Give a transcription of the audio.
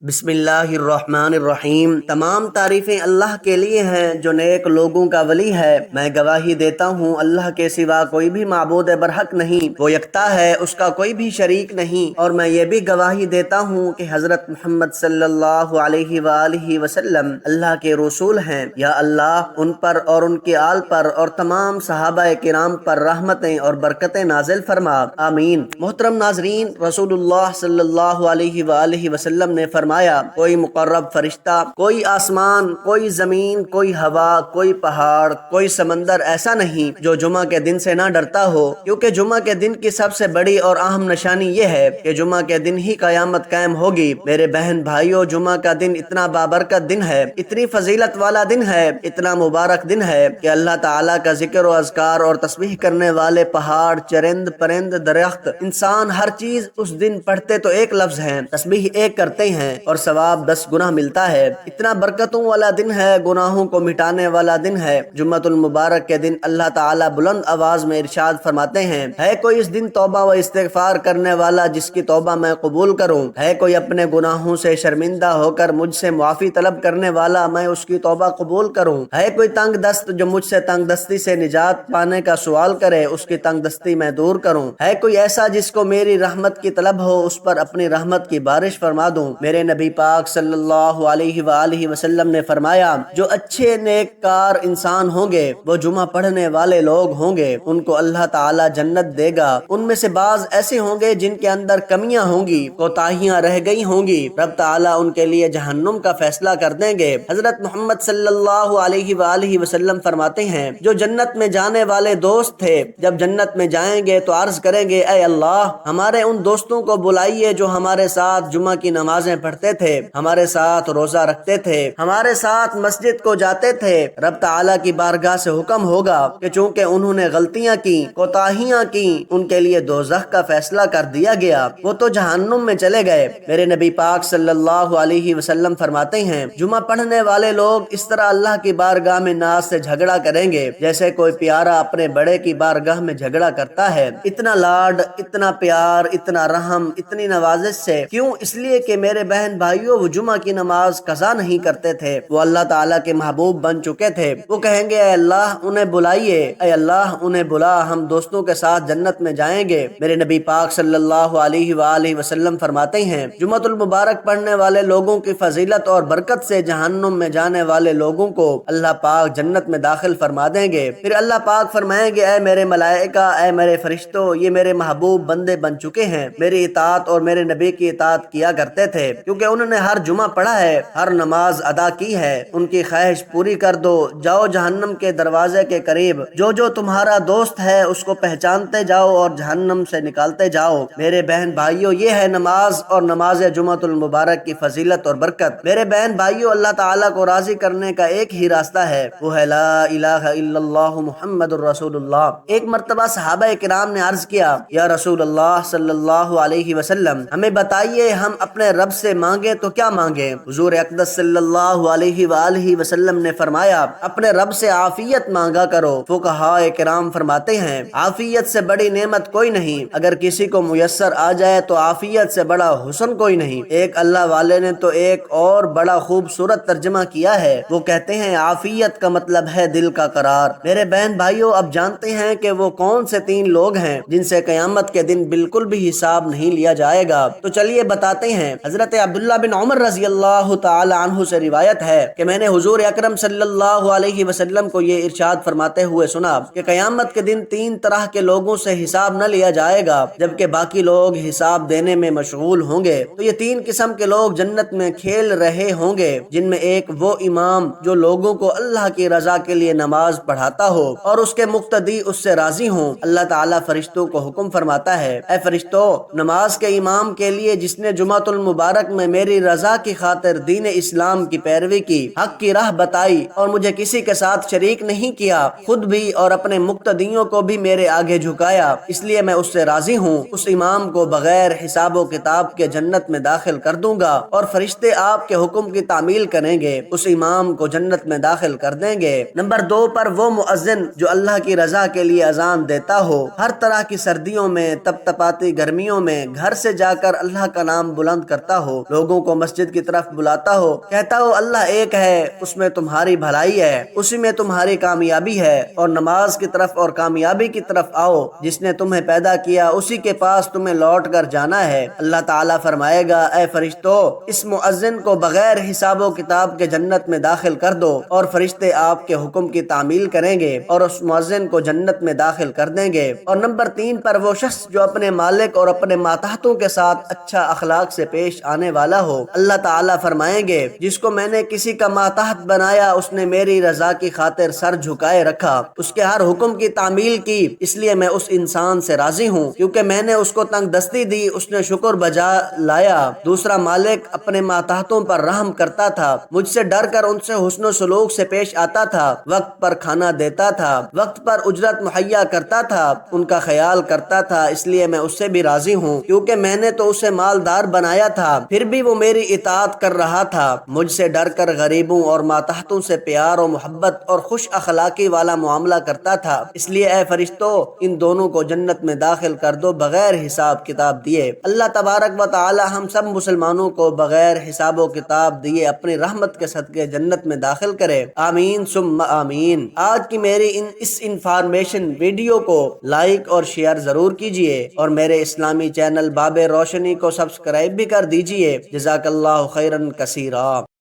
بسم اللہ الرحمن الرحیم۔ تمام تعریفیں اللہ کے لیے ہیں جو نیک لوگوں کا ولی ہے۔ میں گواہی دیتا ہوں اللہ کے سوا کوئی بھی معبود برحق نہیں، وہ یکتا ہے، اس کا کوئی بھی شریک نہیں، اور میں یہ بھی گواہی دیتا ہوں کہ حضرت محمد صلی اللہ علیہ وآلہ وسلم اللہ کے رسول ہیں۔ یا اللہ ان پر اور ان کے آل پر اور تمام صحابہ کرام پر رحمتیں اور برکتیں نازل فرما، آمین۔ محترم ناظرین، رسول اللہ صلی اللہ علیہ وآلہ وسلم نے فرمایا، کوئی مقرب فرشتہ، کوئی آسمان، کوئی زمین، کوئی ہوا، کوئی پہاڑ، کوئی سمندر ایسا نہیں جو جمعہ کے دن سے نہ ڈرتا ہو، کیونکہ جمعہ کے دن کی سب سے بڑی اور اہم نشانی یہ ہے کہ جمعہ کے دن ہی قیامت قائم ہوگی۔ میرے بہن بھائیوں، جمعہ کا دن اتنا بابرکت دن ہے، اتنی فضیلت والا دن ہے، اتنا مبارک دن ہے کہ اللہ تعالیٰ کا ذکر و اذکار اور تسبیح کرنے والے پہاڑ، چرند پرند، درخت، انسان، ہر چیز اس دن پڑھتے تو ایک لفظ ہیں، تسبیح ایک کرتے ہیں اور ثواب 10 گنا ملتا ہے۔ اتنا برکتوں والا دن ہے، گناہوں کو مٹانے والا دن ہے۔ جمعۃ المبارک کے دن اللہ تعالیٰ بلند آواز میں ارشاد فرماتے ہیں، ہے کوئی اس دن توبہ و استغفار کرنے والا جس کی توبہ میں قبول کروں؟ ہے کوئی اپنے گناہوں سے شرمندہ ہو کر مجھ سے معافی طلب کرنے والا، میں اس کی توبہ قبول کروں؟ ہے کوئی تنگ دست جو مجھ سے تنگ دستی سے نجات پانے کا سوال کرے، اس کی تنگ دستی میں دور کروں؟ ہے کوئی ایسا جس کو میری رحمت کی طلب ہو، اس پر اپنی رحمت کی بارش فرما دوں؟ میرے نبی پاک صلی اللہ علیہ وآلہ وسلم نے فرمایا، جو اچھے نیک کار انسان ہوں گے وہ جمعہ پڑھنے والے لوگ ہوں گے، ان کو اللہ تعالی جنت دے گا۔ ان میں سے بعض ایسے ہوں گے جن کے اندر کمیاں ہوں گی، کوتاہیاں رہ گئی ہوں گی، رب تعالی ان کے لیے جہنم کا فیصلہ کر دیں گے۔ حضرت محمد صلی اللہ علیہ وآلہ وسلم فرماتے ہیں، جو جنت میں جانے والے دوست تھے جب جنت میں جائیں گے تو عرض کریں گے، اے اللہ ہمارے ان دوستوں کو بلائیے جو ہمارے ساتھ جمعہ کی نمازیں پڑھتے تھے، ہمارے ساتھ روزہ رکھتے تھے، ہمارے ساتھ مسجد کو جاتے تھے۔ رب تعالیٰ کی بارگاہ سے حکم ہوگا کہ چونکہ انہوں نے غلطیاں کی، کوتاہیاں کی، ان کے لیے دوزخ کا فیصلہ کر دیا گیا، وہ تو جہنم میں چلے گئے۔ میرے نبی پاک صلی اللہ علیہ وسلم فرماتے ہیں، جمعہ پڑھنے والے لوگ اس طرح اللہ کی بارگاہ میں ناز سے جھگڑا کریں گے جیسے کوئی پیارا اپنے بڑے کی بارگاہ میں جھگڑا کرتا ہے۔ اتنا لاڈ، اتنا پیار، اتنا رحم، اتنی نوازش سے، کیوں؟ اس لیے کہ میرے بہن بھائیوں، وہ جمعہ کی نماز قضا نہیں کرتے تھے، وہ اللہ تعالیٰ کے محبوب بن چکے تھے۔ وہ کہیں گے، اے اللہ انہیں بلائیے، اے اللہ انہیں بلا، ہم دوستوں کے ساتھ جنت میں جائیں گے۔ میرے نبی پاک صلی اللہ علیہ وآلہ وسلم فرماتے ہیں، جمعۃ المبارک پڑھنے والے لوگوں کی فضیلت اور برکت سے جہنم میں جانے والے لوگوں کو اللہ پاک جنت میں داخل فرما دیں گے۔ پھر اللہ پاک فرمائیں گے، اے میرے ملائکہ، اے میرے فرشتوں، یہ میرے محبوب بندے بن چکے ہیں، میری اطاعت اور میرے نبی کی اطاعت کیا کرتے تھے، کیونکہ انہوں نے ہر جمعہ پڑھا ہے، ہر نماز ادا کی ہے، ان کی خواہش پوری کر دو، جاؤ جہنم کے دروازے کے قریب، جو جو تمہارا دوست ہے اس کو پہچانتے جاؤ اور جہنم سے نکالتے جاؤ۔ میرے بہن بھائیوں، یہ ہے نماز اور نماز جمعۃ المبارک کی فضیلت اور برکت۔ میرے بہن بھائیوں، اللہ تعالیٰ کو راضی کرنے کا ایک ہی راستہ ہے، وہ ہے لا الہ الا اللہ محمد الرسول اللہ۔ ایک مرتبہ صحابہ کرام نے عرض کیا، یا رسول اللہ صلی اللہ علیہ وسلم، ہمیں بتائیے ہم اپنے رب سے مانگیں تو کیا مانگیں؟ حضور اقدس صلی اللہ علیہ وآلہ وسلم نے فرمایا، اپنے رب سے عافیت مانگا کرو۔ فقہاء کرام فرماتے ہیں، عافیت سے بڑی نعمت کوئی نہیں، اگر کسی کو میسر آ جائے تو عافیت سے بڑا حسن کوئی نہیں۔ ایک اللہ والے نے تو ایک اور بڑا خوبصورت ترجمہ کیا ہے، وہ کہتے ہیں، عافیت کا مطلب ہے دل کا قرار۔ میرے بہن بھائیوں، اب جانتے ہیں کہ وہ کون سے 3 لوگ ہیں جن سے قیامت کے دن بالکل بھی حساب نہیں لیا جائے گا؟ تو چلیے بتاتے ہیں۔ حضرت عبداللہ بن عمر رضی اللہ تعالی عنہ سے روایت ہے کہ میں نے حضور اکرم صلی اللہ علیہ وسلم کو یہ ارشاد فرماتے ہوئے سنا کہ قیامت کے دن 3 طرح کے لوگوں سے حساب نہ لیا جائے گا، جبکہ باقی لوگ حساب دینے میں مشغول ہوں گے۔ تو یہ 3 قسم کے لوگ جنت میں کھیل رہے ہوں گے، جن میں ایک وہ امام جو لوگوں کو اللہ کی رضا کے لیے نماز پڑھاتا ہو اور اس کے مقتدی اس سے راضی ہوں۔ اللہ تعالیٰ فرشتوں کو حکم فرماتا ہے، اے فرشتوں، نماز کے امام کے لیے جس نے جمعۃ المبارک میں میری رضا کی خاطر دین اسلام کی پیروی کی، حق کی راہ بتائی اور مجھے کسی کے ساتھ شریک نہیں کیا، خود بھی اور اپنے مقتدیوں کو بھی میرے آگے جھکایا، اس لیے میں اس سے راضی ہوں، اس امام کو بغیر حساب و کتاب کے جنت میں داخل کر دوں گا اور فرشتے آپ کے حکم کی تعمیل کریں گے، اس امام کو جنت میں داخل کر دیں گے۔ نمبر 2 پر وہ مؤذن جو اللہ کی رضا کے لیے اذان دیتا ہو، ہر طرح کی سردیوں میں، تپ تپاتی گرمیوں میں گھر سے جا کر اللہ کا نام بلند کرتا ہو، لوگوں کو مسجد کی طرف بلاتا ہو، کہتا ہو اللہ ایک ہے، اس میں تمہاری بھلائی ہے، اسی میں تمہاری کامیابی ہے، اور نماز کی طرف اور کامیابی کی طرف آؤ، جس نے تمہیں پیدا کیا اسی کے پاس تمہیں لوٹ کر جانا ہے۔ اللہ تعالیٰ فرمائے گا اے فرشتو، اس مؤذن کو بغیر حساب و کتاب کے جنت میں داخل کر دو، اور فرشتے آپ کے حکم کی تعمیل کریں گے اور اس مؤذن کو جنت میں داخل کر دیں گے۔ اور نمبر 3 پر وہ شخص جو اپنے مالک اور اپنے ماتحتوں کے ساتھ اچھا اخلاق سے پیش آنے والا ہو۔ اللہ تعالیٰ فرمائیں گے جس کو میں نے کسی کا ماتحت بنایا اس نے میری رضا کی خاطر سر جھکائے رکھا، اس کے ہر حکم کی تعمیل کی، اس لیے میں اس انسان سے راضی ہوں کیونکہ میں نے اس کو تنگ دستی دی، اس نے شکر بجا لایا۔ دوسرا مالک اپنے ماتحتوں پر رحم کرتا تھا، مجھ سے ڈر کر ان سے حسن و سلوک سے پیش آتا تھا، وقت پر کھانا دیتا تھا، وقت پر اجرت مہیا کرتا تھا، ان کا خیال کرتا تھا، اس لیے میں اس سے بھی راضی ہوں کیونکہ میں نے تو اسے مالدار بنایا تھا، پھر بھی وہ میری اطاعت کر رہا تھا۔ مجھ سے ڈر کر غریبوں اور ماتحتوں سے پیار و محبت اور خوش اخلاقی والا معاملہ کرتا تھا، اس لیے اے فرشتو ان دونوں کو جنت میں داخل کر دو بغیر حساب کتاب دیے۔ اللہ تبارک و تعالی ہم سب مسلمانوں کو بغیر حساب و کتاب دیے اپنی رحمت کے صدقے جنت میں داخل کرے، آمین ثم آمین۔ آج کی میری اس انفارمیشن ویڈیو کو لائک اور شیئر ضرور کیجئے اور میرے اسلامی چینل باب روشنی کو سبسکرائب بھی کر دیجئے۔ جزاک اللہ خیرا کثیرا۔